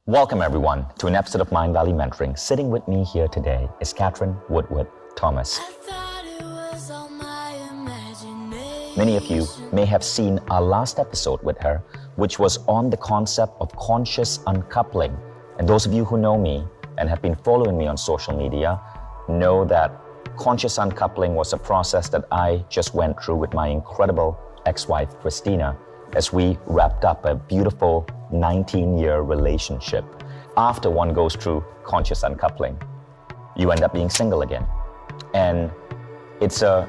Welcome everyone to an episode of Mindvalley Mentoring. Sitting with me here today is Catherine Woodward Thomas. Many of you may have seen our last episode with her, which was on the concept of conscious uncoupling. And those of you who know me and have been following me on social media know that conscious uncoupling was a process that I just went through with my incredible ex-wife, Christina, as we wrapped up a beautiful 19-year relationship. After one goes through conscious uncoupling, you end up being single again. And it's a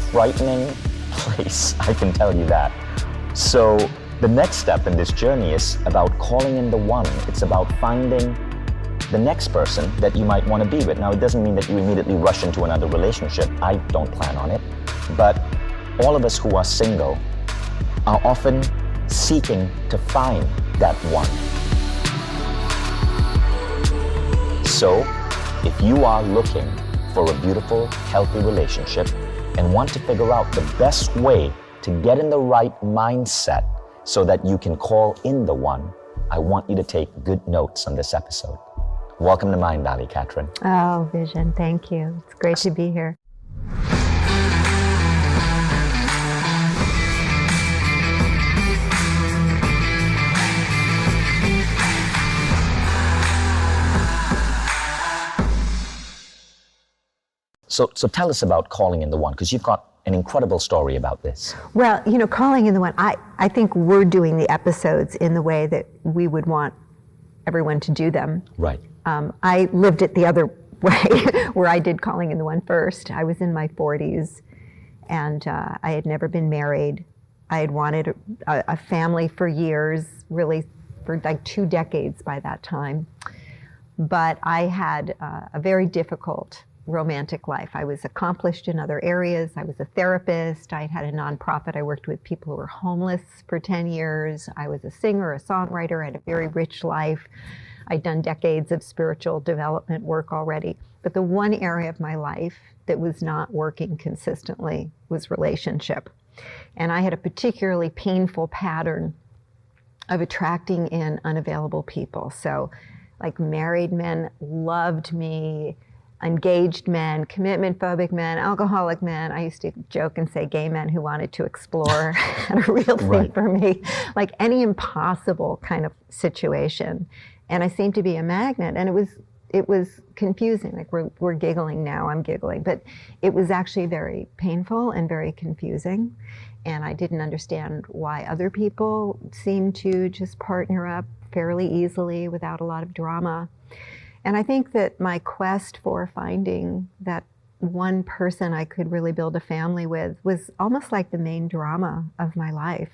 frightening place, I can tell you that. So the next step in this journey is about calling in the one. It's about finding the next person that you might want to be with. Now, it doesn't mean that you immediately rush into another relationship. I don't plan on it. But all of us who are single are often seeking to find that one. So, if you are looking for a beautiful, healthy relationship and want to figure out the best way to get in the right mindset so that you can call in the one, I want you to take good notes on this episode. Welcome to Mindvalley, Catherine. Oh, Vision, thank you. It's great to be here. So tell us about calling in the one, because you've got an incredible story about this. Well, calling in the one, I think we're doing the episodes in the way that we would want everyone to do them. Right. I lived it the other way, where I did calling in the one first. I was in my 40s, and I had never been married. I had wanted a family for years, really for like 2 decades by that time. But I had a very difficult romantic life. I was accomplished in other areas. I was a therapist. I had a nonprofit. I worked with people who were homeless for 10 years. I was a singer, a songwriter. I had a very rich life. I'd done decades of spiritual development work already. But the one area of my life that was not working consistently was relationship. And I had a particularly painful pattern of attracting in unavailable people. So like married men loved me, engaged men, commitment-phobic men, alcoholic men. I used to joke and say gay men who wanted to explore had a real thing Right. for me, like any impossible kind of situation. And I seemed to be a magnet, and it was confusing. Like we're giggling now, I'm giggling, but it was actually very painful and very confusing. And I didn't understand why other people seemed to just partner up fairly easily without a lot of drama. And I think that my quest for finding that one person I could really build a family with was almost like the main drama of my life.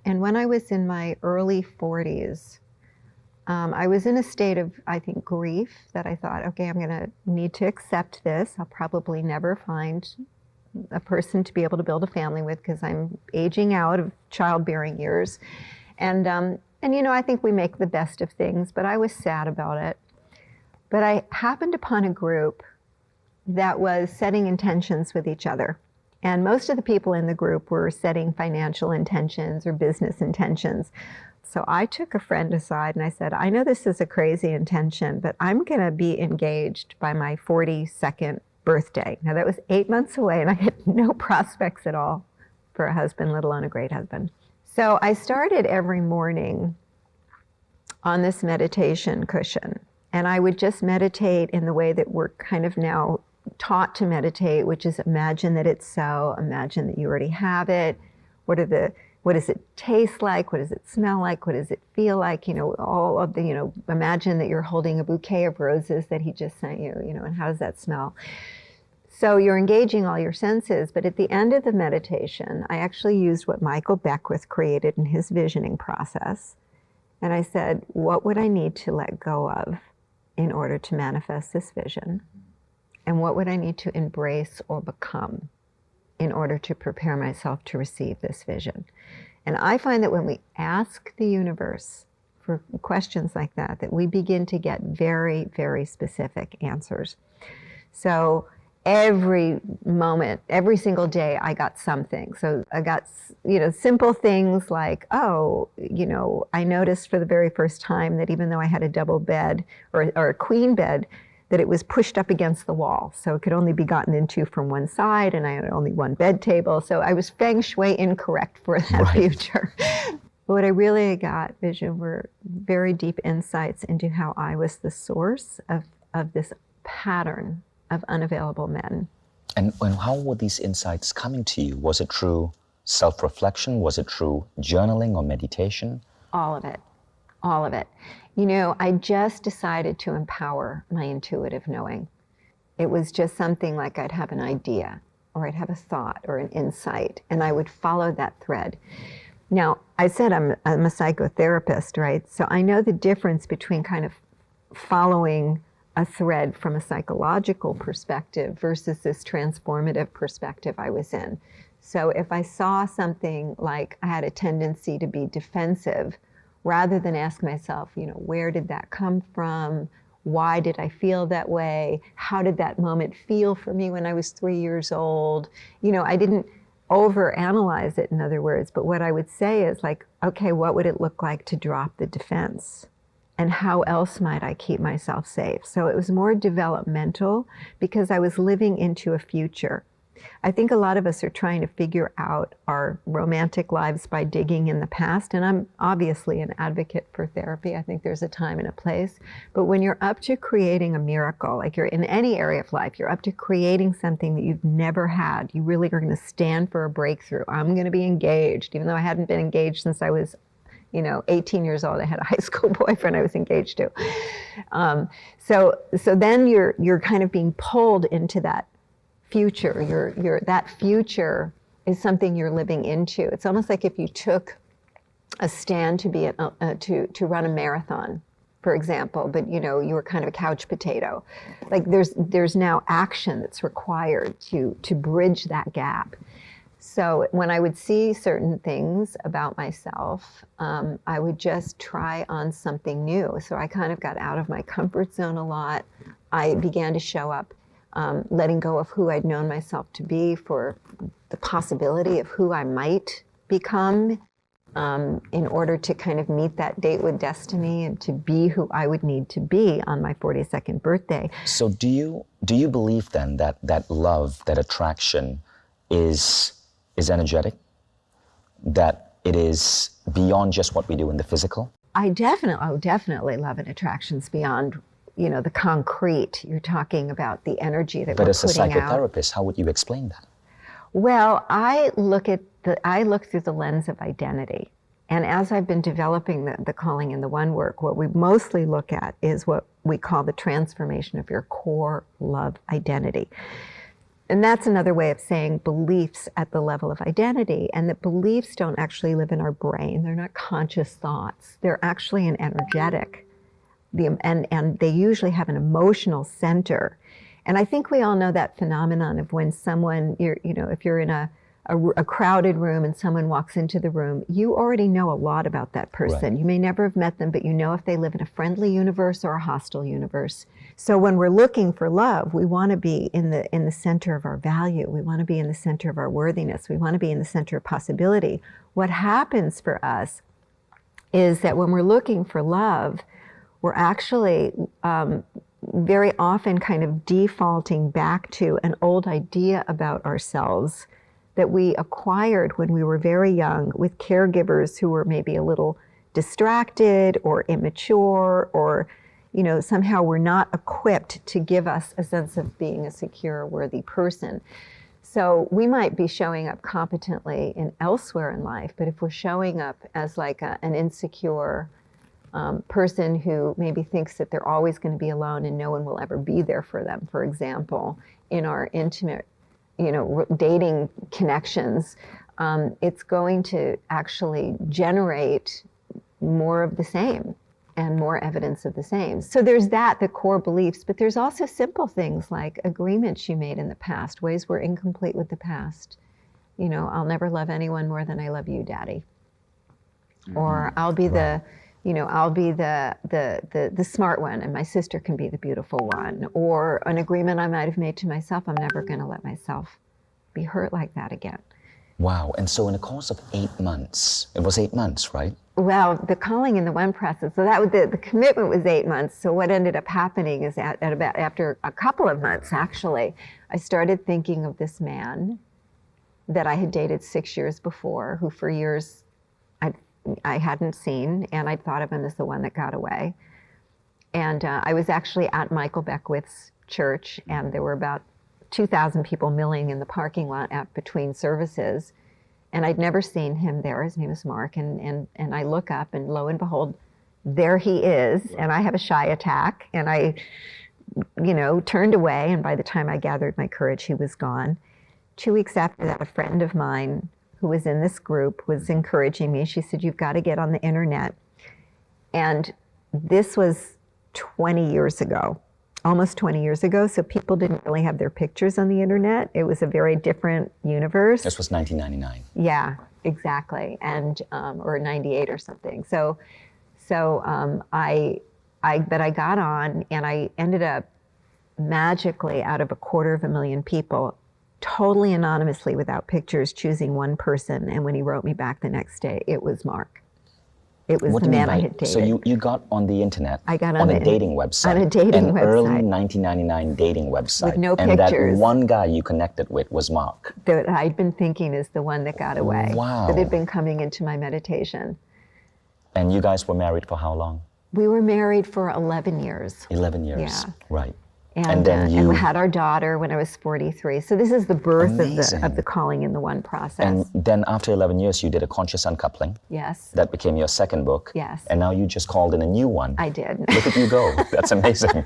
And when I was in my early 40s, I was in a state of, I think, grief that I thought, okay, I'm going to need to accept this. I'll probably never find a person to be able to build a family with because I'm aging out of childbearing years. And I think we make the best of things, but I was sad about it. But I happened upon a group that was setting intentions with each other. And most of the people in the group were setting financial intentions or business intentions. So I took a friend aside and I said, I know this is a crazy intention, but I'm going to be engaged by my 42nd birthday. Now that was 8 months away, and I had no prospects at all for a husband, let alone a great husband. So I started every morning on this meditation cushion. And I would just meditate in the way that we're kind of now taught to meditate, which is imagine that it's so, imagine that you already have it. What does it taste like? What does it smell like? What does it feel like? All of the, imagine that you're holding a bouquet of roses that he just sent you, and how does that smell? So you're engaging all your senses, but at the end of the meditation, I actually used what Michael Beckwith created in his visioning process. And I said, what would I need to let go of in order to manifest this vision? And what would I need to embrace or become in order to prepare myself to receive this vision? And I find that when we ask the universe for questions like that we begin to get very, very specific answers. So every moment, every single day, I got something. So I got, simple things like, I noticed for the very first time that even though I had a double bed or a queen bed, that it was pushed up against the wall. So it could only be gotten into from one side, and I had only one bed table. So I was feng shui incorrect for that Right. future. What I really got, Vision, were very deep insights into how I was the source of this pattern of unavailable men. And how were these insights coming to you? Was it through self-reflection? Was it through journaling or meditation? All of it. All of it. I just decided to empower my intuitive knowing. It was just something like I'd have an idea, or I'd have a thought or an insight, and I would follow that thread. Now, I said I'm a psychotherapist, right? So I know the difference between kind of following a thread from a psychological perspective versus this transformative perspective I was in. So if I saw something like I had a tendency to be defensive, rather than ask myself, where did that come from? Why did I feel that way? How did that moment feel for me when I was 3 years old? I didn't overanalyze it, in other words, but what I would say is like, okay, what would it look like to drop the defense? And how else might I keep myself safe? So it was more developmental because I was living into a future. I think a lot of us are trying to figure out our romantic lives by digging in the past, and I'm obviously an advocate for therapy. I think there's a time and a place. But when you're up to creating a miracle, like you're in any area of life, you're up to creating something that you've never had, you really are going to stand for a breakthrough. I'm going to be engaged, even though I hadn't been engaged since I was 18 years old. I had a high school boyfriend I was engaged to. So then you're kind of being pulled into that future. That future is something you're living into. It's almost like if you took a stand to be to run a marathon, for example, but you were kind of a couch potato. Like there's now action that's required to bridge that gap. So when I would see certain things about myself, I would just try on something new. So I kind of got out of my comfort zone a lot. I began to show up, letting go of who I'd known myself to be for the possibility of who I might become, in order to kind of meet that date with destiny and to be who I would need to be on my 42nd birthday. So do you believe then that love, that attraction is energetic, that it is beyond just what we do in the physical? I definitely love and attractions beyond, the concrete. You're talking about the energy that we're putting out. But as a psychotherapist, how would you explain that? Well, I look through the lens of identity. And as I've been developing the Calling in the One work, what we mostly look at is what we call the transformation of your core love identity. And that's another way of saying beliefs at the level of identity, and that beliefs don't actually live in our brain. They're not conscious thoughts. They're actually an energetic, and they usually have an emotional center. And I think we all know that phenomenon of when someone, if you're in a crowded room and someone walks into the room, you already know a lot about that person. Right. You may never have met them, but you know if they live in a friendly universe or a hostile universe. So when we're looking for love, we want to be in the center of our value. We want to be in the center of our worthiness. We want to be in the center of possibility. What happens for us is that when we're looking for love, we're actually very often kind of defaulting back to an old idea about ourselves that we acquired when we were very young with caregivers who were maybe a little distracted or immature, or somehow were not equipped to give us a sense of being a secure, worthy person. So we might be showing up competently elsewhere in life, but if we're showing up as like an insecure person who maybe thinks that they're always going to be alone and no one will ever be there for them, for example, in our intimate dating connections, it's going to actually generate more of the same and more evidence of the same. So there's the core beliefs, but there's also simple things like agreements you made in the past, ways we're incomplete with the past. I'll never love anyone more than I love you, Daddy. Mm-hmm. Or I'll be the I'll be the smart one and my sister can be the beautiful one. Or an agreement I might have made to myself, I'm never going to let myself be hurt like that again. Wow. And so in the course of 8 months, it was 8 months, right? Well, the calling in the one process, so that was the commitment was 8 months. So what ended up happening is after a couple of months, actually, I started thinking of this man that I had dated 6 years before, who for years I hadn't seen, and I thought of him as the one that got away. And I was actually at Michael Beckwith's church, and there were about 2,000 people milling in the parking lot between services. And I'd never seen him there. His name is Mark. And I look up, and lo and behold, there he is. And I have a shy attack. And I, turned away. And by the time I gathered my courage, he was gone. 2 weeks after that, a friend of mine who was in this group was encouraging me. She said, "You've got to get on the internet." And this was 20 years ago. Almost 20 years ago, so people didn't really have their pictures on the internet. It was a very different universe. This was 1999. Yeah, exactly, and or 98 or something. So I got on, and I ended up magically out of 250,000 people, totally anonymously without pictures, choosing one person. And when he wrote me back the next day, it was Mark. It was the man I had dated. So you got on the internet, I got on a dating website. On a dating website. An early 1999 dating website. With no and pictures. And that one guy you connected with was Mark. That I'd been thinking is the one that got away. Wow. That had been coming into my meditation. And you guys were married for how long? We were married for 11 years. 11 years. Yeah. Right. And then and we had our daughter when I was 43. So this is the birth of the calling in the one process. And then after 11 years, you did a conscious uncoupling. Yes. That became your second book. Yes. And now you just called in a new one. I did. Look at you go. That's amazing.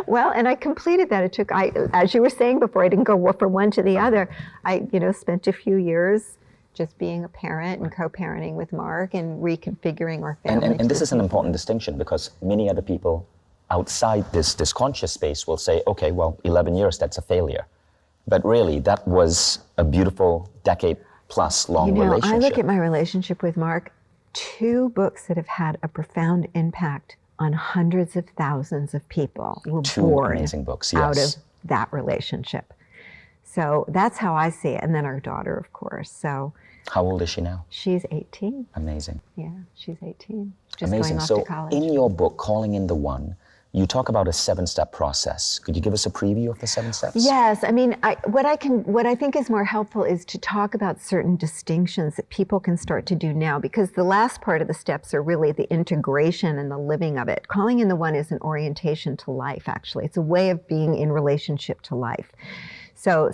Well, and I completed that. It took, as you were saying before, I didn't go from one to the other. I, spent a few years just being a parent and co-parenting with Mark and reconfiguring our family. And this is an important distinction, because many other people outside this conscious space will say, okay, well, 11 years, that's a failure. But really, that was a beautiful decade-plus long relationship. I look at my relationship with Mark, 2 books that have had a profound impact on hundreds of thousands of people were 2 born amazing books, yes. out of that relationship. So that's how I see it. And then our daughter, of course. So how old is she now? She's 18. Amazing. Yeah, she's 18. Just Amazing. going off So to college. in your book, Calling in the One, you talk about a 7-step process. Could you give us a preview of the 7 steps? Yes, I mean, what I think is more helpful is to talk about certain distinctions that people can start to do now, because the last part of the steps are really the integration and the living of it. Calling in the one is an orientation to life, actually. It's a way of being in relationship to life. So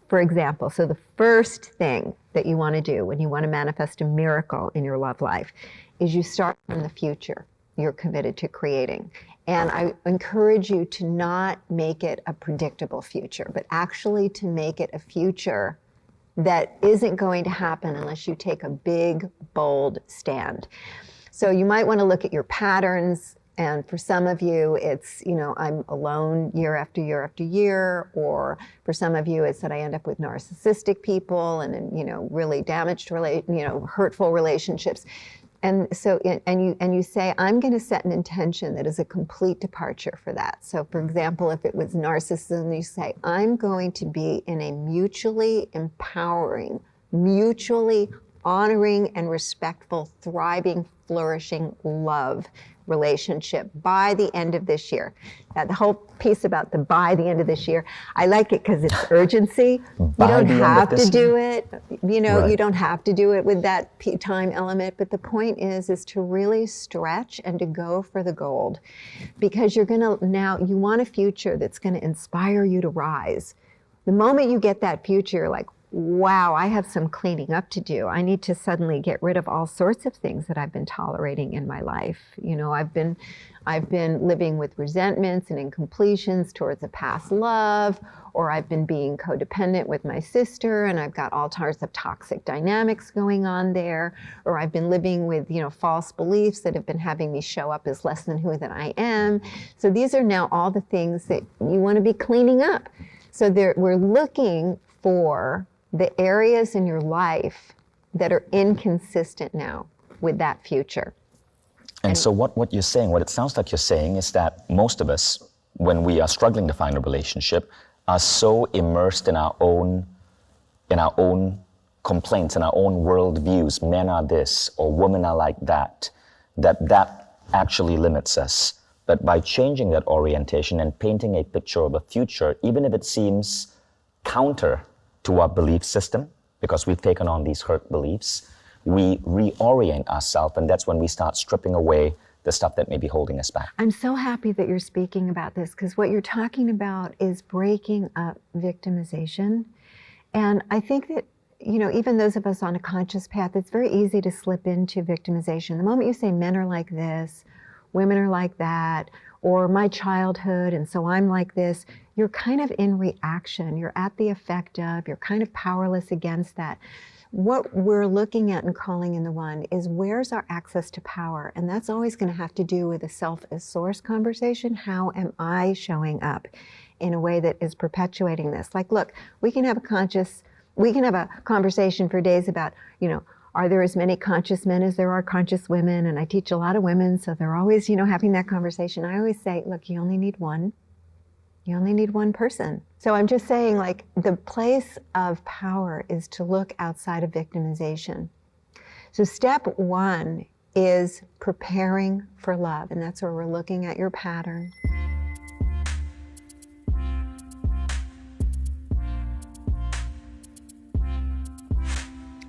for example, so the first thing that you want to do when you want to manifest a miracle in your love life is you start from the future you're committed to creating. And I encourage you to not make it a predictable future, but actually to make it a future that isn't going to happen unless you take a big, bold stand. So you might want to look at your patterns. And for some of you, it's, I'm alone year after year after year. Or for some of you, it's that I end up with narcissistic people and really damaged, hurtful relationships. And so, and you say, I'm going to set an intention that is a complete departure for that. So for example, if it was narcissism, you say, I'm going to be in a mutually empowering, mutually honoring and respectful, thriving, flourishing love relationship by the end of this year. Now, the whole piece about the by the end of this year, I like it because it's urgency. You don't have to do it. Right. You don't have to do it with that time element. But the point is to really stretch and to go for the gold, because you want a future that's going to inspire you to rise. The moment you get that future, you're like, wow, I have some cleaning up to do. I need to suddenly get rid of all sorts of things that I've been tolerating in my life. I've been living with resentments and incompletions towards a past love, or I've been being codependent with my sister and I've got all sorts of toxic dynamics going on there, or I've been living with, false beliefs that have been having me show up as less than who that I am. So these are now all the things that you want to be cleaning up. So we're looking for the areas in your life that are inconsistent now with that future. And so what you're saying, what it sounds like you're saying is that most of us, when we are struggling to find a relationship, are so immersed in our own complaints, in our own worldviews, men are this or women are like that, that actually limits us. But by changing that orientation and painting a picture of a future, even if it seems counter to our belief system, because we've taken on these hurt beliefs, we reorient ourselves, and that's when we start stripping away the stuff that may be holding us back. I'm so happy that you're speaking about this, because what you're talking about is breaking up victimization. And I think that, even those of us on a conscious path, it's very easy to slip into victimization. The moment you say men are like this, women are like that, or my childhood, and so I'm like this, you're kind of in reaction. You're at the effect of, you're kind of powerless against that. What we're looking at and calling in the one is, where's our access to power? And that's always going to have to do with a self as source conversation. How am I showing up in a way that is perpetuating this? Like, look, we can have a conversation for days about, are there as many conscious men as there are conscious women? And I teach a lot of women, so they're always, having that conversation. I always say, look, you only need one. You only need one person. So I'm just saying, like, the place of power is to look outside of victimization. So step one is preparing for love, and that's where we're looking at your pattern.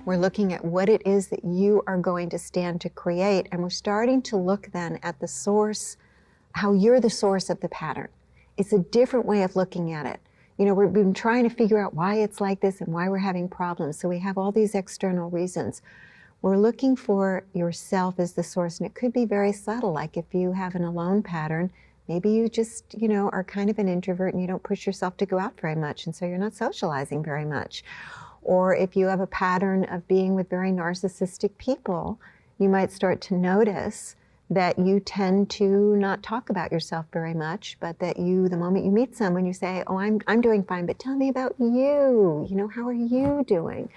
We're looking at what it is that you are going to stand to create, and we're starting to look then at the source, how you're the source of the pattern. It's a different way of looking at it. We've been trying to figure out why it's like this and why we're having problems. So we have all these external reasons. We're looking for yourself as the source, and it could be very subtle. Like if you have an alone pattern, maybe you just, are kind of an introvert and you don't push yourself to go out very much, and so you're not socializing very much. Or if you have a pattern of being with very narcissistic people, you might start to notice that you tend to not talk about yourself very much, but that the moment you meet someone, you say, oh, I'm doing fine, but tell me about you. How are you doing?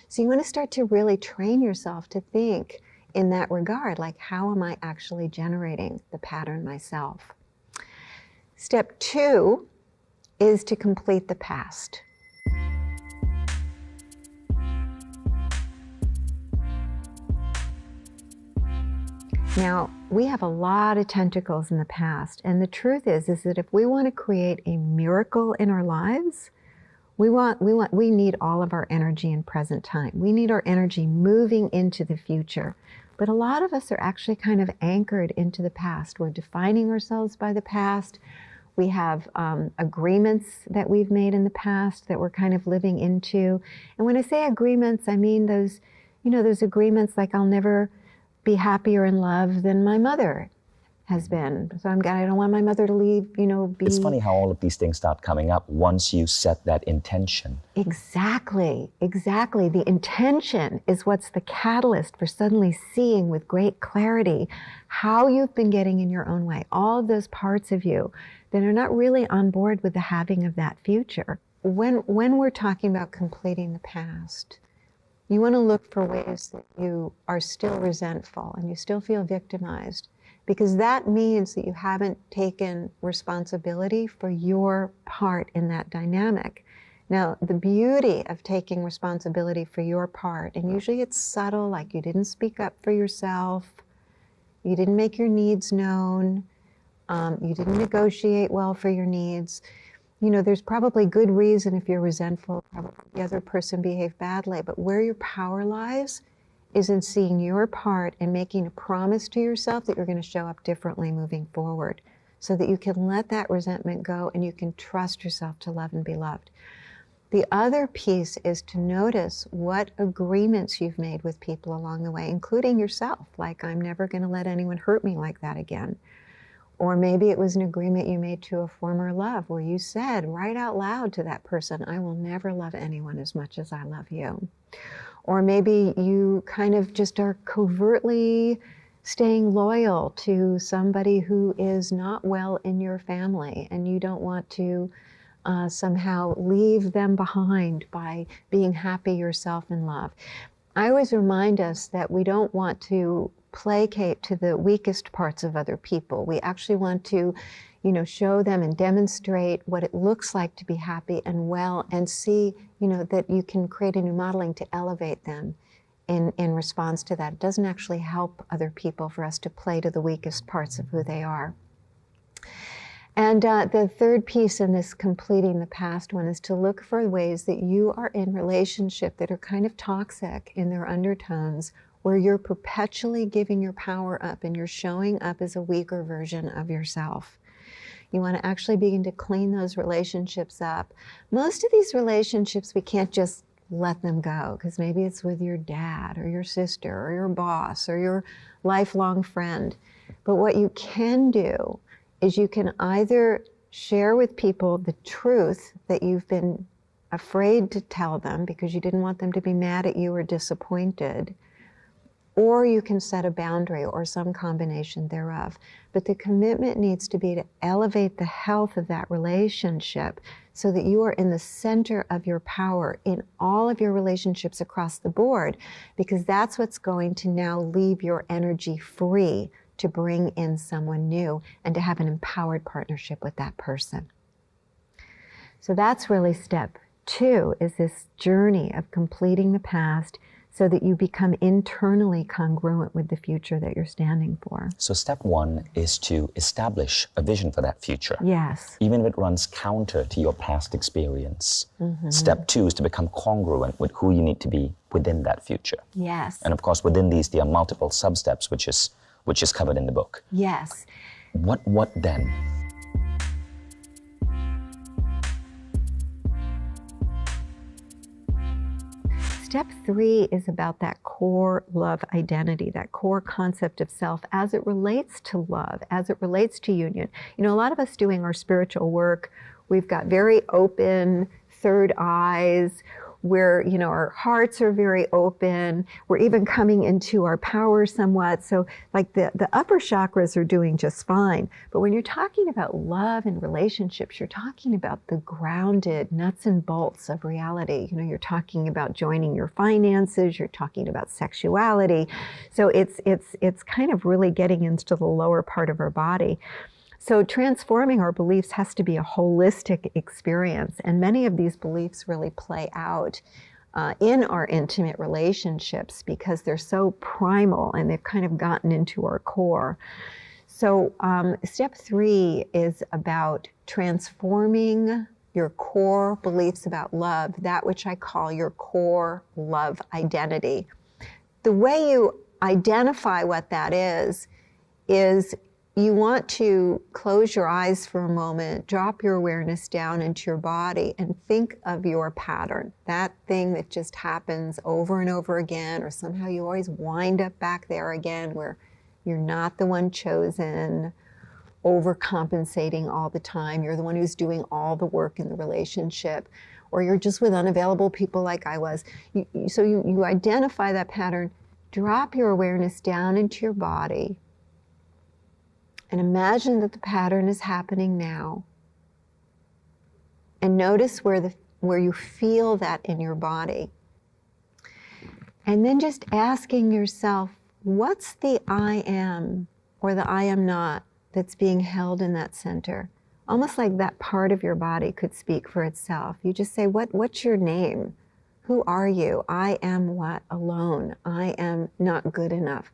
So you want to start to really train yourself to think in that regard, like, how am I actually generating the pattern myself? Step two is to complete the past. Now, we have a lot of tentacles in the past, and the truth is that if we want to create a miracle in our lives, we need all of our energy in present time. We need our energy moving into the future. But a lot of us are actually kind of anchored into the past. We're defining ourselves by the past. We have agreements that we've made in the past that we're kind of living into. And when I say agreements, I mean those agreements like, I'll never be happier in love than my mother has been. So I don't want my mother to leave, be... It's funny how all of these things start coming up once you set that intention. Exactly. The intention is what's the catalyst for suddenly seeing with great clarity how you've been getting in your own way. All of those parts of you that are not really on board with the having of that future. When we're talking about completing the past, you want to look for ways that you are still resentful and you still feel victimized, because that means that you haven't taken responsibility for your part in that dynamic. Now, the beauty of taking responsibility for your part, and usually it's subtle, like you didn't speak up for yourself, you didn't make your needs known, you didn't negotiate well for your needs. There's probably good reason if you're resentful, probably the other person behaved badly, but where your power lies is in seeing your part and making a promise to yourself that you're going to show up differently moving forward, so that you can let that resentment go and you can trust yourself to love and be loved. The other piece is to notice what agreements you've made with people along the way, including yourself, like, I'm never going to let anyone hurt me like that again. Or maybe it was an agreement you made to a former love where you said right out loud to that person, I will never love anyone as much as I love you. Or maybe you kind of just are covertly staying loyal to somebody who is not well in your family, and you don't want to somehow leave them behind by being happy yourself in love. I always remind us that we don't want to placate to the weakest parts of other people. We actually want to, show them and demonstrate what it looks like to be happy and well, and see, that you can create a new modeling to elevate them in response to that. It doesn't actually help other people for us to play to the weakest parts of who they are. And the third piece in this completing the past one is to look for ways that you are in relationship that are kind of toxic in their undertones, where you're perpetually giving your power up and you're showing up as a weaker version of yourself. You want to actually begin to clean those relationships up. Most of these relationships, we can't just let them go, because maybe it's with your dad or your sister or your boss or your lifelong friend. But what you can do is you can either share with people the truth that you've been afraid to tell them because you didn't want them to be mad at you or disappointed, or you can set a boundary or some combination thereof. But the commitment needs to be to elevate the health of that relationship so that you are in the center of your power in all of your relationships across the board, because that's what's going to now leave your energy free to bring in someone new and to have an empowered partnership with that person. So that's really step 2, is this journey of completing the past so that you become internally congruent with the future that you're standing for. So step 1 is to establish a vision for that future. Yes. Even if it runs counter to your past experience. Mm-hmm. Step 2 is to become congruent with who you need to be within that future. Yes. And of course, within these, there are multiple sub-steps, which is covered in the book. Yes. What then? Step 3 is about that core love identity, that core concept of self as it relates to love, as it relates to union. A lot of us doing our spiritual work, we've got very open third eyes, where, our hearts are very open. We're even coming into our power somewhat. So like the upper chakras are doing just fine. But when you're talking about love and relationships, you're talking about the grounded nuts and bolts of reality. You're talking about joining your finances, you're talking about sexuality. So it's kind of really getting into the lower part of our body. So transforming our beliefs has to be a holistic experience, and many of these beliefs really play out in our intimate relationships because they're so primal and they've kind of gotten into our core. So step 3 is about transforming your core beliefs about love, that which I call your core love identity. The way you identify what that is you want to close your eyes for a moment, drop your awareness down into your body, and think of your pattern, that thing that just happens over and over again, or somehow you always wind up back there again where you're not the one chosen, overcompensating all the time, you're the one who's doing all the work in the relationship, or you're just with unavailable people like I was. So you identify that pattern, drop your awareness down into your body, and imagine that the pattern is happening now. And notice where you feel that in your body. And then just asking yourself, what's the I am or the I am not that's being held in that center? Almost like that part of your body could speak for itself. You just say, what's your name? Who are you? I am what? Alone. I am not good enough.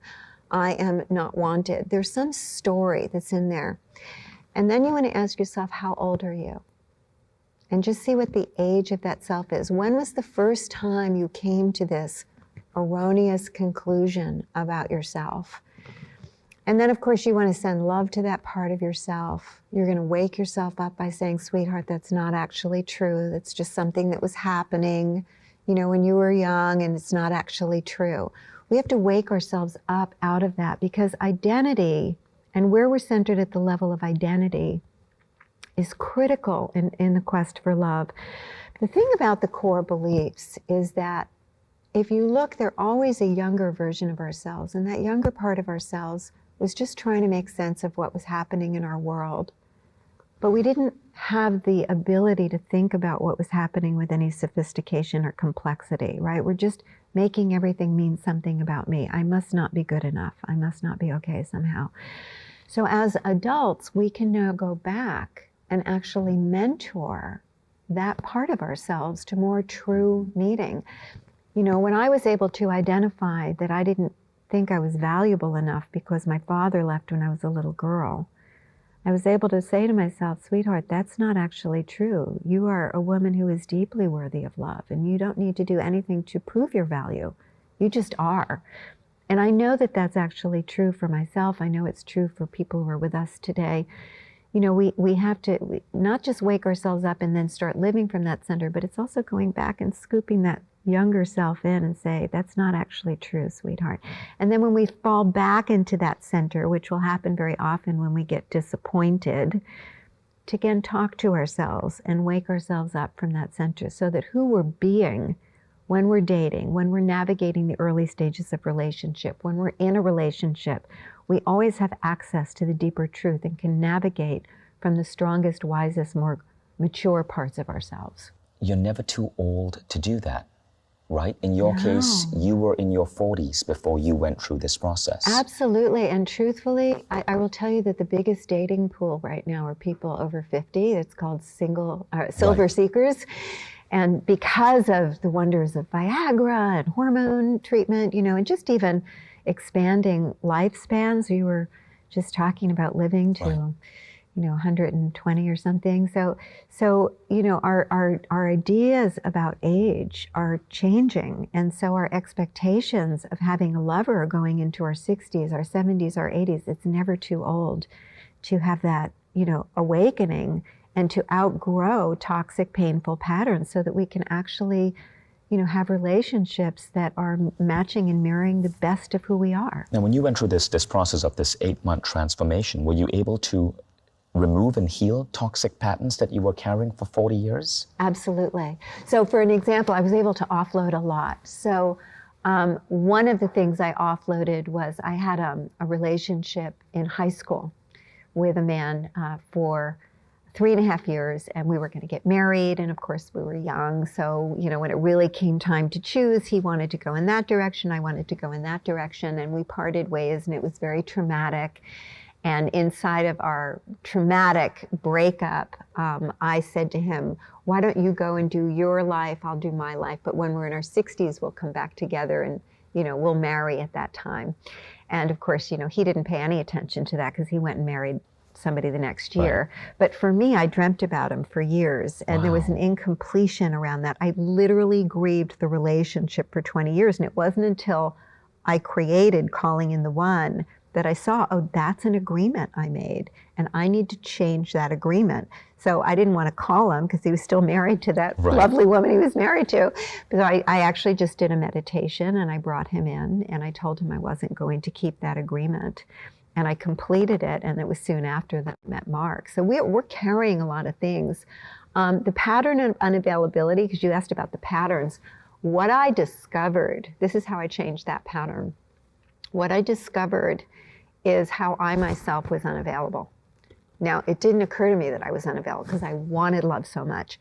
I am not wanted. There's some story that's in there. And then you want to ask yourself, how old are you? And just see what the age of that self is. When was the first time you came to this erroneous conclusion about yourself? And then, of course, you want to send love to that part of yourself. You're going to wake yourself up by saying, sweetheart, that's not actually true. That's just something that was happening, when you were young, and it's not actually true. We have to wake ourselves up out of that, because identity, and where we're centered at the level of identity, is critical in the quest for love. The thing about the core beliefs is that if you look, they're always a younger version of ourselves, and that younger part of ourselves was just trying to make sense of what was happening in our world. but we didn't have the ability to think about what was happening with any sophistication or complexity, right? We're just making everything mean something about me. I must not be good enough. I must not be okay somehow. So as adults, we can now go back and actually mentor that part of ourselves to more true needing. You know, when I was able to identify that I didn't think I was valuable enough because my father left when I was a little girl, I was able to say to myself, sweetheart, that's not actually true. You are a woman who is deeply worthy of love, and you don't need to do anything to prove your value. You just are. And I know that that's actually true for myself. I know it's true for people who are with us today. You know, we have to not just wake ourselves up and then start living from that center, but it's also going back and scooping that younger self in and say, that's not actually true, sweetheart. And then when we fall back into that center, which will happen very often when we get disappointed, to again talk to ourselves and wake ourselves up from that center so that who we're being when we're dating, when we're navigating the early stages of relationship, when we're in a relationship, we always have access to the deeper truth and can navigate from the strongest, wisest, more mature parts of ourselves. You're never too old to do that, right? In your case, you were in your 40s before you went through this process. Absolutely. And truthfully, I will tell you that the biggest dating pool right now are people over 50. It's called silver seekers. And because of the wonders of Viagra and hormone treatment, you know, and just even expanding lifespans, we were just talking about living to, you know, 120 or something. So, you know, our ideas about age are changing. And so our expectations of having a lover are going into our 60s, our 70s, our 80s. It's never too old to have that, you know, awakening and to outgrow toxic, painful patterns so that we can actually, you know, have relationships that are matching and mirroring the best of who we are. Now, when you went through this process of this 8-month transformation, were you able to remove and heal toxic patterns that you were carrying for 40 years? Absolutely. So for an example, I was able to offload a lot. So one of the things I offloaded was I had a relationship in high school with a man for 3.5 years, and we were going to get married, and of course we were young, so you know, when it really came time to choose, he wanted to go in that direction, I wanted to go in that direction, and we parted ways, and it was very traumatic. And inside of our traumatic breakup, I said to him, why don't you go and do your life, I'll do my life, but when we're in our 60s, we'll come back together and, you know, we'll marry at that time. And of course, you know, he didn't pay any attention to that because he went and married somebody the next year. Right. But for me, I dreamt about him for years, and there was an incompletion around that. I literally grieved the relationship for 20 years, and it wasn't until I created Calling in the One that I saw, oh, that's an agreement I made, and I need to change that agreement. So I didn't want to call him because he was still married to that lovely woman he was married to. So I actually just did a meditation, and I brought him in, and I told him I wasn't going to keep that agreement. And I completed it, and it was soon after that I met Mark. So we're carrying a lot of things. The pattern of unavailability, because you asked about the patterns, what I discovered, this is how I changed that pattern. What I discovered is how I myself was unavailable. Now, it didn't occur to me that I was unavailable because I wanted love so much.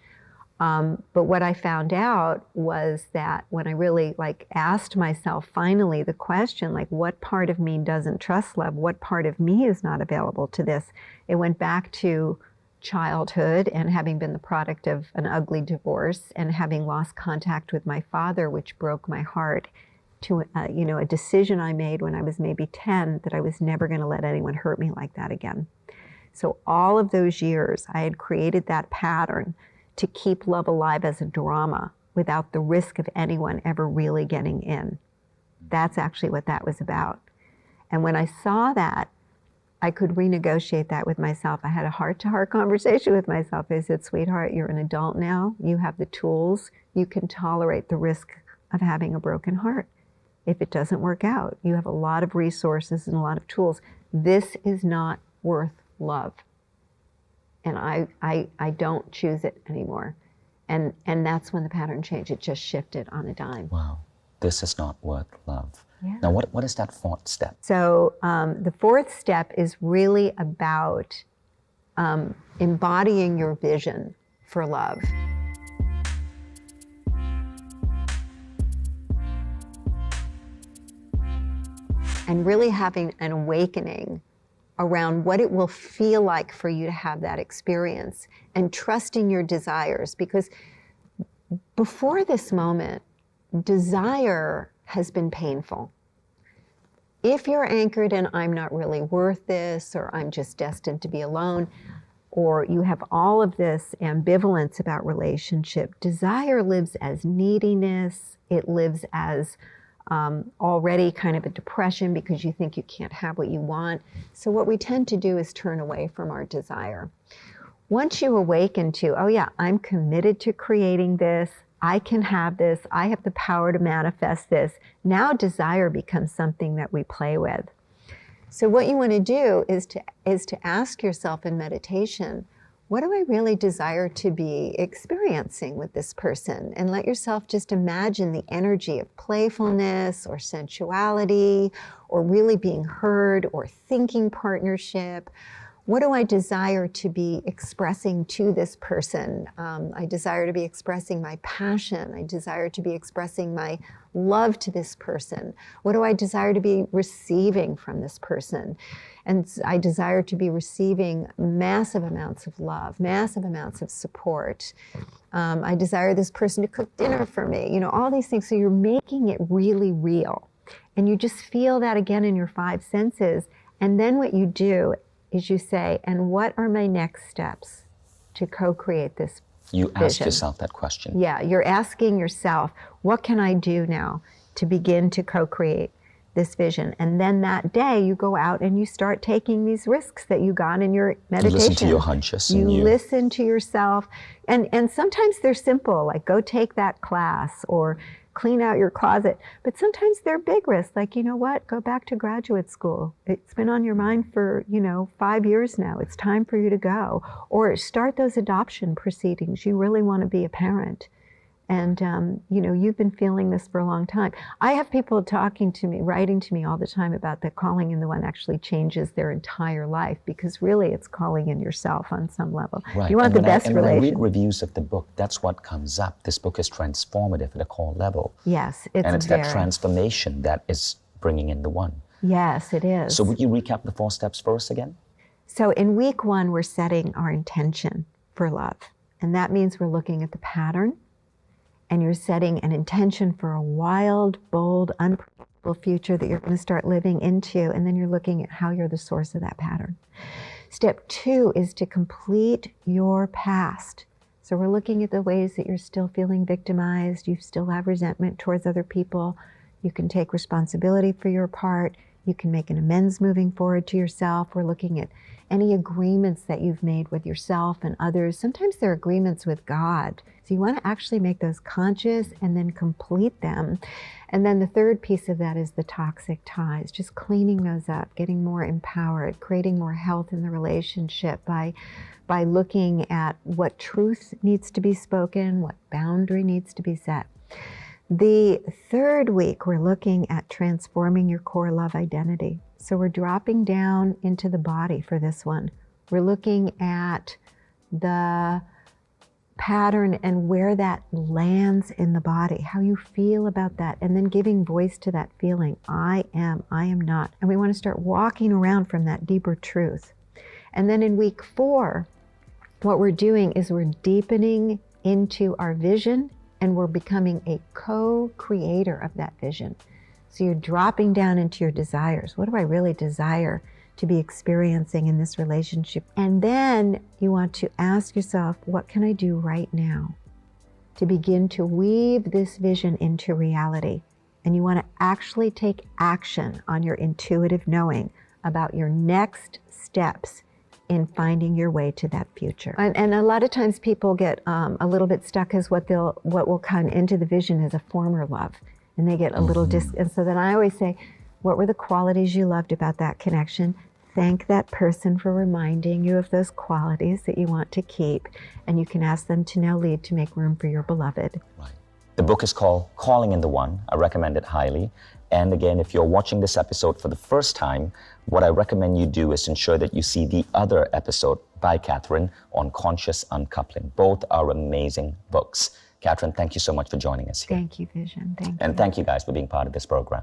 But what I found out was that when I really asked myself finally the question, what part of me doesn't trust love? What part of me is not available to this? It went back to childhood and having been the product of an ugly divorce and having lost contact with my father, which broke my heart, to a decision I made when I was maybe 10 that I was never going to let anyone hurt me like that again. So all of those years I had created that pattern to keep love alive as a drama without the risk of anyone ever really getting in. That's actually what that was about. And when I saw that, I could renegotiate that with myself. I had a heart-to-heart conversation with myself. I said, sweetheart, you're an adult now. You have the tools. You can tolerate the risk of having a broken heart. If it doesn't work out, you have a lot of resources and a lot of tools. This is not worth love. And I don't choose it anymore. And that's when the pattern changed. It just shifted on a dime. Wow. This is not worth love. Yeah. Now, what is that fourth step? So the fourth step is really about embodying your vision for love. And really having an awakening around what it will feel like for you to have that experience, and trusting your desires. Because before this moment, desire has been painful. If you're anchored in, I'm not really worth this, or I'm just destined to be alone, or you have all of this ambivalence about relationship, desire lives as neediness. It lives as already kind of a depression because you think you can't have what you want. So what we tend to do is turn away from our desire. Once you awaken to, oh yeah, I'm committed to creating this, I can have this, I have the power to manifest this, now desire becomes something that we play with. So what you want to do is to ask yourself in meditation, what do I really desire to be experiencing with this person? And let yourself just imagine the energy of playfulness or sensuality or really being heard or thinking partnership. What do I desire to be expressing to this person? I desire to be expressing my passion. I desire to be expressing my love to this person. What do I desire to be receiving from this person? And I desire to be receiving massive amounts of love, massive amounts of support. I desire this person to cook dinner for me, you know, all these things. So you're making it really real. And you just feel that again in your five senses. And then what you do is you say, and what are my next steps to co-create this You ask vision? yourself that question. Yeah, you're asking yourself, what can I do now to begin to co-create this vision? And then that day you go out and you start taking these risks that you got in your meditation. You listen to your hunches. You and listen to yourself. And sometimes they're simple, like go take that class or clean out your closet. But sometimes they're big risks, like, you know what, go back to graduate school. It's been on your mind for, 5 years now. It's time for you to go. Or start those adoption proceedings. You really want to be a parent. And, you've been feeling this for a long time. I have people talking to me, writing to me all the time about that calling in the one actually changes their entire life, because really it's calling in yourself on some level. Right. You want the best When I relation. read reviews of the book, that's what comes up. This book is transformative at a core level. Yes, And it's that transformation that is bringing in the one. Yes, it is. So would you recap the 4 steps for us again? So in week 1, we're setting our intention for love. And that means we're looking at the pattern. And you're setting an intention for a wild, bold, unpredictable future that you're going to start living into. And then you're looking at how you're the source of that pattern. Step 2 is to complete your past. So we're looking at the ways that you're still feeling victimized. You still have resentment towards other people. You can take responsibility for your part. You can make an amends moving forward to yourself. We're looking at any agreements that you've made with yourself and others. Sometimes they're agreements with God. So you want to actually make those conscious and then complete them. And then the third piece of that is the toxic ties, just cleaning those up, getting more empowered, creating more health in the relationship by looking at what truth needs to be spoken, what boundary needs to be set. The third week, we're looking at transforming your core love identity. So we're dropping down into the body for this one. We're looking at the pattern and where that lands in the body, how you feel about that, and then giving voice to that feeling, I am not. And we want to start walking around from that deeper truth. And then in week 4, what we're doing is we're deepening into our vision, and we're becoming a co-creator of that vision. So you're dropping down into your desires. What do I really desire to be experiencing in this relationship? And then you want to ask yourself, what can I do right now to begin to weave this vision into reality? And you want to actually take action on your intuitive knowing about your next steps in finding your way to that future. And a lot of times people get a little bit stuck as what will come into the vision is a former love. And they get a little and so then I always say, what were the qualities you loved about that connection? Thank that person for reminding you of those qualities that you want to keep. And you can ask them to now leave to make room for your beloved. Right. The book is called Calling in the One. I recommend it highly. And again, if you're watching this episode for the first time, what I recommend you do is ensure that you see the other episode by Catherine on conscious uncoupling. Both are amazing books. Catherine, thank you so much for joining us here. Thank you, Vision. Thank you. And thank you guys for being part of this program.